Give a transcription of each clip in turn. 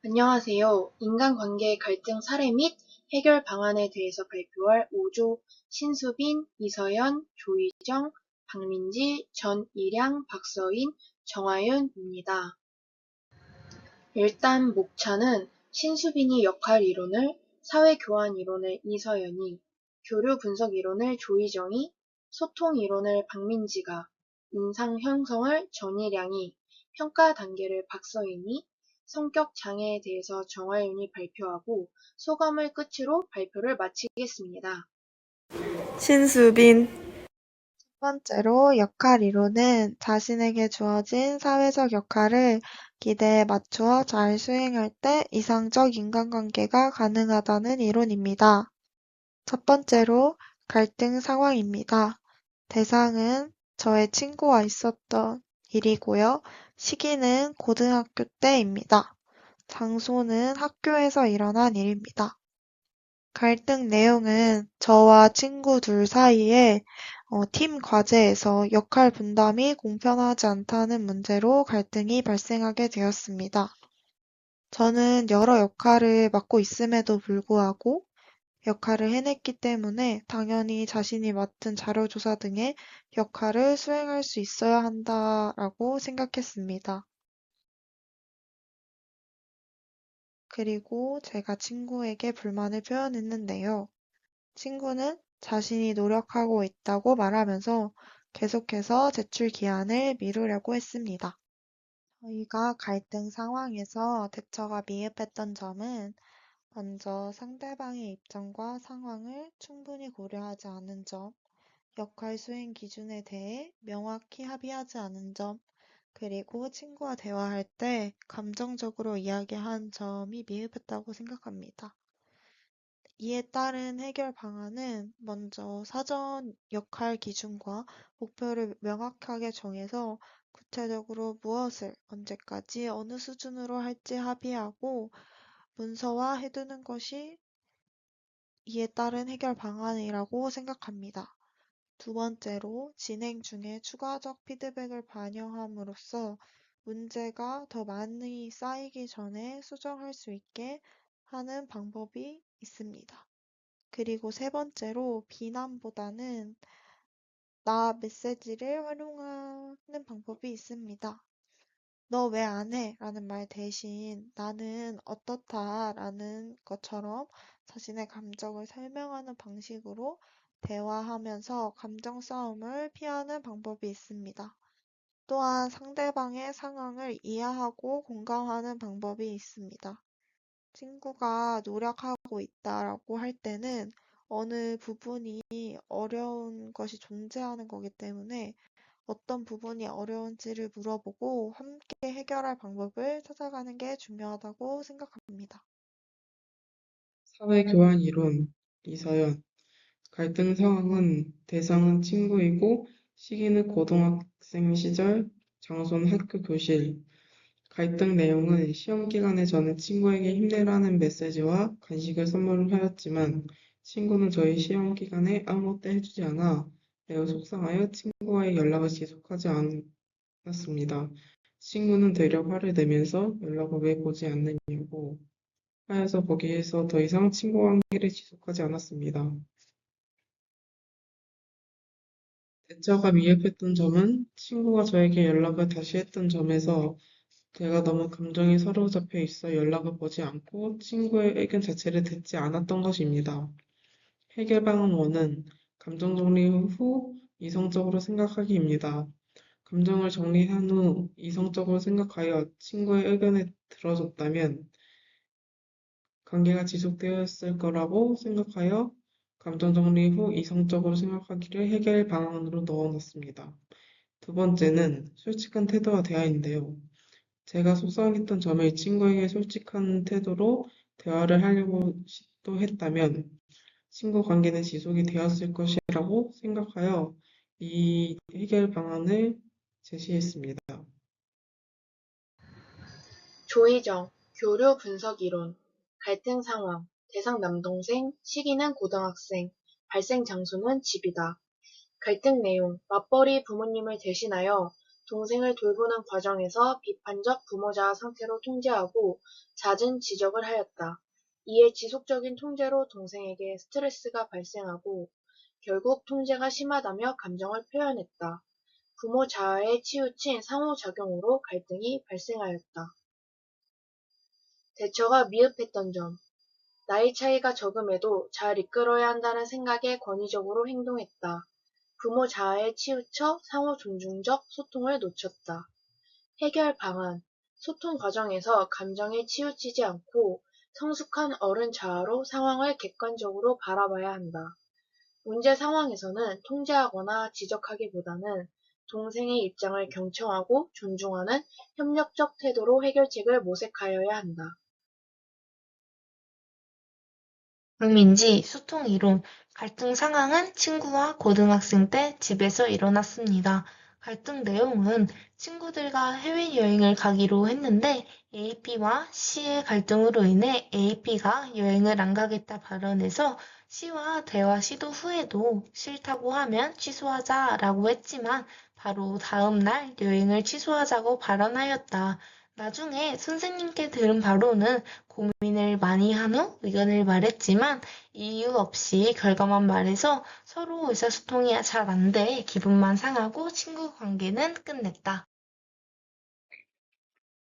안녕하세요. 인간관계의 갈등 사례 및 해결 방안에 대해서 발표할 5조 신수빈, 이서연, 조희정, 박민지, 전일양, 박서인, 정하윤입니다. 일단 목차는 신수빈이 역할 이론을, 사회교환 이론을 이서연이, 교류 분석 이론을 조희정이, 소통 이론을 박민지가, 인상 형성을 전일양이, 평가 단계를 박서인이, 성격 장애에 대해서 정하윤이 발표하고 소감을 끝으로 발표를 마치겠습니다. 신수빈. 첫 번째로 역할 이론은 자신에게 주어진 사회적 역할을 기대에 맞추어 잘 수행할 때 이상적 인간관계가 가능하다는 이론입니다. 첫 번째로 갈등 상황입니다. 대상은 저의 친구와 있었던 일이고요. 시기는 고등학교 때입니다. 장소는 학교에서 일어난 일입니다. 갈등 내용은 저와 친구 둘 사이에 팀 과제에서 역할 분담이 공평하지 않다는 문제로 갈등이 발생하게 되었습니다. 저는 여러 역할을 맡고 있음에도 불구하고 역할을 해냈기 때문에 당연히 자신이 맡은 자료조사 등의 역할을 수행할 수 있어야 한다라고 생각했습니다. 그리고 제가 친구에게 불만을 표현했는데요. 친구는 자신이 노력하고 있다고 말하면서 계속해서 제출 기한을 미루려고 했습니다. 저희가 갈등 상황에서 대처가 미흡했던 점은 먼저 상대방의 입장과 상황을 충분히 고려하지 않은 점, 역할 수행 기준에 대해 명확히 합의하지 않은 점, 그리고 친구와 대화할 때 감정적으로 이야기한 점이 미흡했다고 생각합니다. 이에 따른 해결 방안은 먼저 사전 역할 기준과 목표를 명확하게 정해서 구체적으로 무엇을 언제까지 어느 수준으로 할지 합의하고 문서화해두는 것이 이에 따른 해결 방안이라고 생각합니다. 두 번째로 진행 중에 추가적 피드백을 반영함으로써 문제가 더 많이 쌓이기 전에 수정할 수 있게 하는 방법이 있습니다. 그리고 세 번째로 비난보다는 나 메시지를 활용하는 방법이 있습니다. 너 왜 안 해? 라는 말 대신 나는 어떻다 라는 것처럼 자신의 감정을 설명하는 방식으로 대화하면서 감정 싸움을 피하는 방법이 있습니다. 또한 상대방의 상황을 이해하고 공감하는 방법이 있습니다. 친구가 노력하고 있다라고 할 때는 어느 부분이 어려운 것이 존재하는 거기 때문에 어떤 부분이 어려운지를 물어보고 함께 해결할 방법을 찾아가는 게 중요하다고 생각합니다. 사회교환 이론, 이서연. 갈등 상황은 대상은 친구이고 시기는 고등학생 시절, 장소는 학교 교실. 갈등 내용은 시험 기간에 저는 친구에게 힘내라는 메시지와 간식을 선물하였지만 친구는 저희 시험 기간에 아무것도 해주지 않아 매우 속상하여 친구와의 연락을 지속하지 않았습니다. 친구는 되려 화를 내면서 연락을 왜 보지 않느냐고 하여서 거기에서 더 이상 친구 관계를 지속하지 않았습니다. 대처가 미흡했던 점은 친구가 저에게 연락을 다시 했던 점에서 제가 너무 감정에 사로잡혀 있어 연락을 보지 않고 친구의 의견 자체를 듣지 않았던 것입니다. 해결 방안 1은 감정 정리 후 이성적으로 생각하기입니다. 감정을 정리한 후 이성적으로 생각하여 친구의 의견을 들어줬다면 관계가 지속되었을 거라고 생각하여 감정 정리 후 이성적으로 생각하기를 해결 방안으로 넣어놨습니다. 두 번째는 솔직한 태도와 대화인데요. 제가 속상했던 점을 친구에게 솔직한 태도로 대화를 하려고 시도했다면 친구 관계는 지속이 되었을 것이라고 생각하여 이 해결 방안을 제시했습니다. 조희정, 교류 분석 이론, 갈등 상황, 대상 남동생, 시기는 고등학생, 발생 장소는 집이다. 갈등 내용, 맞벌이 부모님을 대신하여 동생을 돌보는 과정에서 비판적 부모자아 상태로 통제하고 잦은 지적을 하였다. 이에 지속적인 통제로 동생에게 스트레스가 발생하고 결국 통제가 심하다며 감정을 표현했다. 부모 자아에 치우친 상호작용으로 갈등이 발생하였다. 대처가 미흡했던 점. 나이 차이가 적음에도 잘 이끌어야 한다는 생각에 권위적으로 행동했다. 부모 자아에 치우쳐 상호 존중적 소통을 놓쳤다. 해결 방안. 소통 과정에서 감정에 치우치지 않고 성숙한 어른 자아로 상황을 객관적으로 바라봐야 한다. 문제 상황에서는 통제하거나 지적하기보다는 동생의 입장을 경청하고 존중하는 협력적 태도로 해결책을 모색하여야 한다. 국민지 소통 이론 갈등 상황은 친구와 고등학생 때 집에서 일어났습니다. 갈등 내용은 친구들과 해외여행을 가기로 했는데 AP와 C의 갈등으로 인해 AP가 여행을 안 가겠다 발언해서 C와 대화 시도 후에도 싫다고 하면 취소하자라고 했지만 바로 다음 날 여행을 취소하자고 발언하였다. 나중에 선생님께 들은 바로는 고민을 많이 한 후 의견을 말했지만 이유 없이 결과만 말해서 서로 의사소통이 잘 안 돼 기분만 상하고 친구 관계는 끝냈다.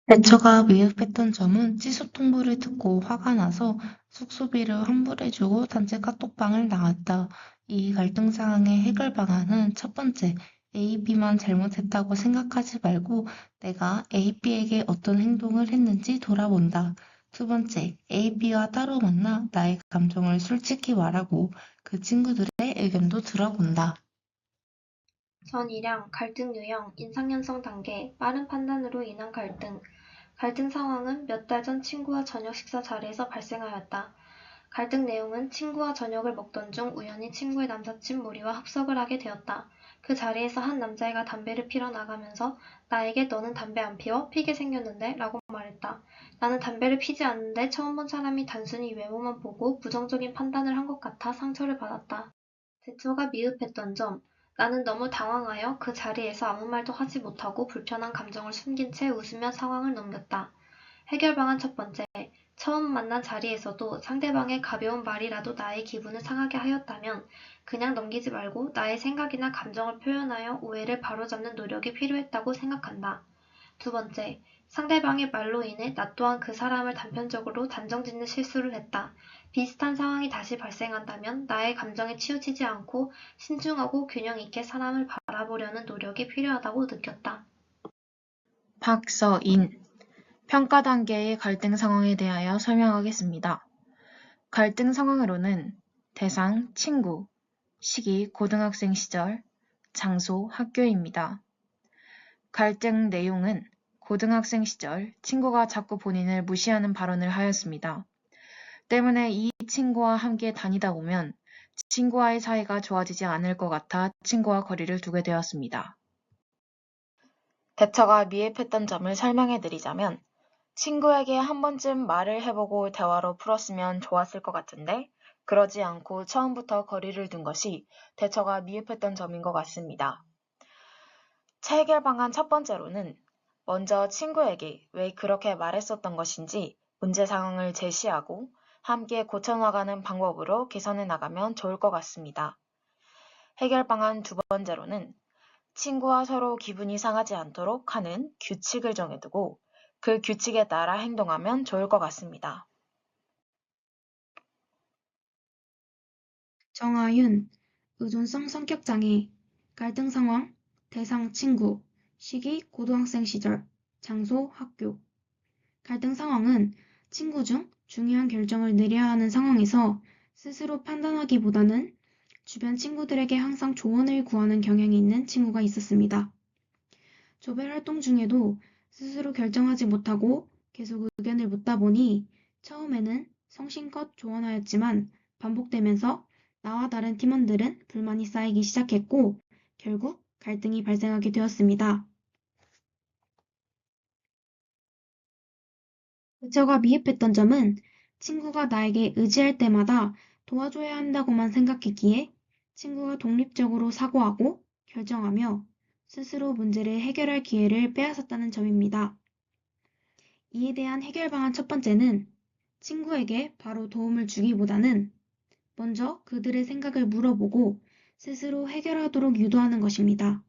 대처가 미흡했던 점은 취소 통보를 듣고 화가 나서 숙소비를 환불해주고 단체 카톡방을 나왔다. 이 갈등 상황의 해결 방안은 첫 번째, AB만 잘못했다고 생각하지 말고 내가 AB에게 어떤 행동을 했는지 돌아본다. 두 번째, AB와 따로 만나 나의 감정을 솔직히 말하고 그 친구들의 의견도 들어본다. 전이량, 갈등 유형, 인상연성 단계, 빠른 판단으로 인한 갈등. 갈등 상황은 몇 달 전 친구와 저녁 식사 자리에서 발생하였다. 갈등 내용은 친구와 저녁을 먹던 중 우연히 친구의 남사친 무리와 합석을 하게 되었다. 그 자리에서 한 남자애가 담배를 피러 나가면서 나에게 너는 담배 안 피워? 피게 생겼는데? 라고 말했다. 나는 담배를 피지 않는데 처음 본 사람이 단순히 외모만 보고 부정적인 판단을 한 것 같아 상처를 받았다. 대처가 미흡했던 점. 나는 너무 당황하여 그 자리에서 아무 말도 하지 못하고 불편한 감정을 숨긴 채 웃으며 상황을 넘겼다. 해결 방안 첫 번째. 처음 만난 자리에서도 상대방의 가벼운 말이라도 나의 기분을 상하게 하였다면 그냥 넘기지 말고 나의 생각이나 감정을 표현하여 오해를 바로잡는 노력이 필요했다고 생각한다. 두 번째. 상대방의 말로 인해 나 또한 그 사람을 단편적으로 단정짓는 실수를 했다. 비슷한 상황이 다시 발생한다면 나의 감정에 치우치지 않고 신중하고 균형 있게 사람을 바라보려는 노력이 필요하다고 느꼈다. 박서인. 평가 단계의 갈등 상황에 대하여 설명하겠습니다. 갈등 상황으로는 대상, 친구, 시기, 고등학생 시절, 장소, 학교입니다. 갈등 내용은 고등학생 시절 친구가 자꾸 본인을 무시하는 발언을 하였습니다. 때문에 이 친구와 함께 다니다 보면 친구와의 사이가 좋아지지 않을 것 같아 친구와 거리를 두게 되었습니다. 대처가 미흡했던 점을 설명해드리자면 친구에게 한 번쯤 말을 해보고 대화로 풀었으면 좋았을 것 같은데 그러지 않고 처음부터 거리를 둔 것이 대처가 미흡했던 점인 것 같습니다. 해결 방안 첫 번째로는 먼저 친구에게 왜 그렇게 말했었던 것인지 문제 상황을 제시하고 함께 고쳐나가는 방법으로 개선해 나가면 좋을 것 같습니다. 해결 방안 두 번째로는 친구와 서로 기분이 상하지 않도록 하는 규칙을 정해두고 그 규칙에 따라 행동하면 좋을 것 같습니다. 정하윤, 의존성 성격장애, 갈등 상황, 대상 친구, 시기 고등학생 시절, 장소 학교. 갈등 상황은 친구 중 중요한 결정을 내려야 하는 상황에서 스스로 판단하기보다는 주변 친구들에게 항상 조언을 구하는 경향이 있는 친구가 있었습니다. 조별 활동 중에도 스스로 결정하지 못하고 계속 의견을 묻다 보니 처음에는 성심껏 조언하였지만 반복되면서 나와 다른 팀원들은 불만이 쌓이기 시작했고 결국 갈등이 발생하게 되었습니다. 대처가 미흡했던 점은 친구가 나에게 의지할 때마다 도와줘야 한다고만 생각했기에 친구가 독립적으로 사고하고 결정하며 스스로 문제를 해결할 기회를 빼앗았다는 점입니다. 이에 대한 해결 방안 첫 번째는 친구에게 바로 도움을 주기보다는 먼저 그들의 생각을 물어보고 스스로 해결하도록 유도하는 것입니다.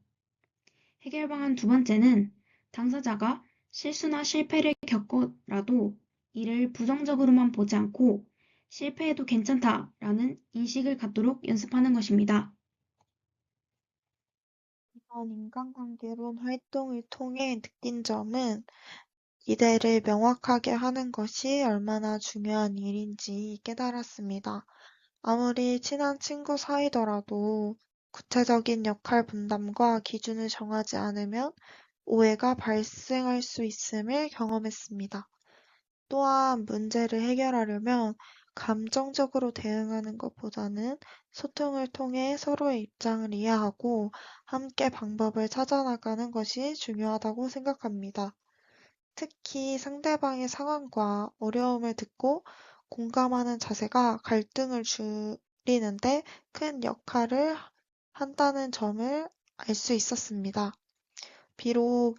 해결 방안 두 번째는 당사자가 실수나 실패를 겪어라도 이를 부정적으로만 보지 않고 실패해도 괜찮다라는 인식을 갖도록 연습하는 것입니다. 이번 인간관계론 활동을 통해 느낀 점은 기대를 명확하게 하는 것이 얼마나 중요한 일인지 깨달았습니다. 아무리 친한 친구 사이더라도 구체적인 역할 분담과 기준을 정하지 않으면 오해가 발생할 수 있음을 경험했습니다. 또한 문제를 해결하려면 감정적으로 대응하는 것보다는 소통을 통해 서로의 입장을 이해하고 함께 방법을 찾아나가는 것이 중요하다고 생각합니다. 특히 상대방의 상황과 어려움을 듣고 공감하는 자세가 갈등을 줄이는데 큰 역할을 한다는 점을 알 수 있었습니다. 비록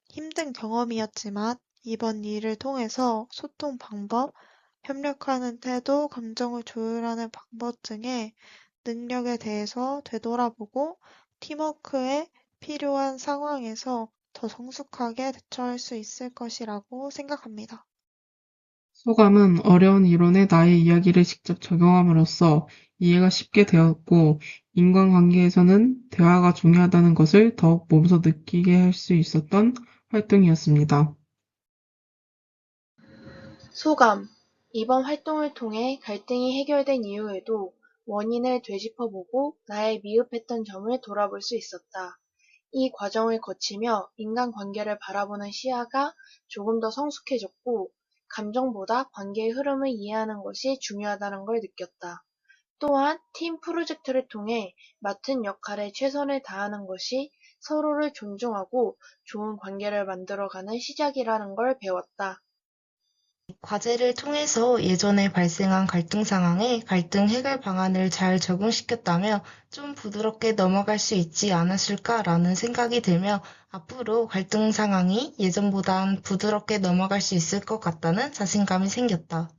힘든 경험이었지만 이번 일을 통해서 소통 방법, 협력하는 태도, 감정을 조율하는 방법 등의 능력에 대해서 되돌아보고 팀워크에 필요한 상황에서 더 성숙하게 대처할 수 있을 것이라고 생각합니다. 소감은 어려운 이론에 나의 이야기를 직접 적용함으로써 이해가 쉽게 되었고, 인간관계에서는 대화가 중요하다는 것을 더욱 몸소 느끼게 할 수 있었던 활동이었습니다. 소감. 이번 활동을 통해 갈등이 해결된 이후에도 원인을 되짚어보고 나의 미흡했던 점을 돌아볼 수 있었다. 이 과정을 거치며 인간관계를 바라보는 시야가 조금 더 성숙해졌고, 감정보다 관계의 흐름을 이해하는 것이 중요하다는 걸 느꼈다. 또한 팀 프로젝트를 통해 맡은 역할에 최선을 다하는 것이 서로를 존중하고 좋은 관계를 만들어가는 시작이라는 걸 배웠다. 과제를 통해서 예전에 발생한 갈등 상황에 갈등 해결 방안을 잘 적용시켰다며 좀 부드럽게 넘어갈 수 있지 않았을까라는 생각이 들며 앞으로 갈등 상황이 예전보단 부드럽게 넘어갈 수 있을 것 같다는 자신감이 생겼다.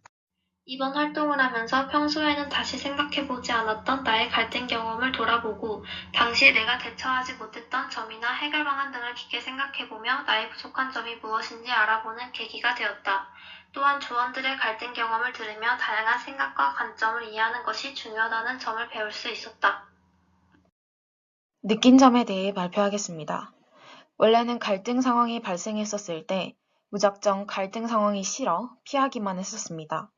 이번 활동을 하면서 평소에는 다시 생각해보지 않았던 나의 갈등 경험을 돌아보고 당시에 내가 대처하지 못했던 점이나 해결 방안 등을 깊게 생각해보며 나의 부족한 점이 무엇인지 알아보는 계기가 되었다. 또한 조원들의 갈등 경험을 들으며 다양한 생각과 관점을 이해하는 것이 중요하다는 점을 배울 수 있었다. 느낀 점에 대해 발표하겠습니다. 원래는 갈등 상황이 발생했었을 때 무작정 갈등 상황이 싫어 피하기만 했었습니다.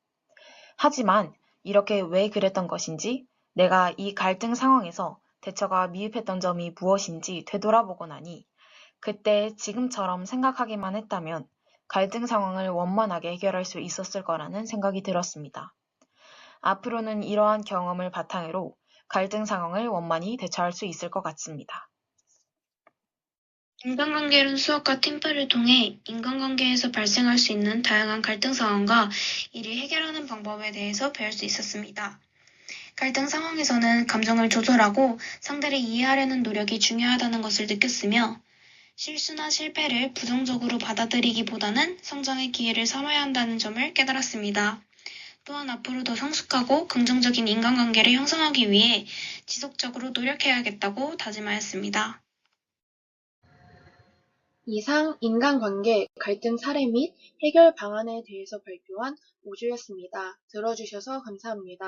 하지만 이렇게 왜 그랬던 것인지, 내가 이 갈등 상황에서 대처가 미흡했던 점이 무엇인지 되돌아보고 나니 그때 지금처럼 생각하기만 했다면 갈등 상황을 원만하게 해결할 수 있었을 거라는 생각이 들었습니다. 앞으로는 이러한 경험을 바탕으로 갈등 상황을 원만히 대처할 수 있을 것 같습니다. 인간관계론 수업과 팀플을 통해 인간관계에서 발생할 수 있는 다양한 갈등 상황과 이를 해결하는 방법에 대해서 배울 수 있었습니다. 갈등 상황에서는 감정을 조절하고 상대를 이해하려는 노력이 중요하다는 것을 느꼈으며 실수나 실패를 부정적으로 받아들이기보다는 성장의 기회를 삼아야 한다는 점을 깨달았습니다. 또한 앞으로 더 성숙하고 긍정적인 인간관계를 형성하기 위해 지속적으로 노력해야겠다고 다짐하였습니다. 이상 인간관계 갈등 사례 및 해결 방안에 대해서 발표한 5주였습니다. 들어주셔서 감사합니다.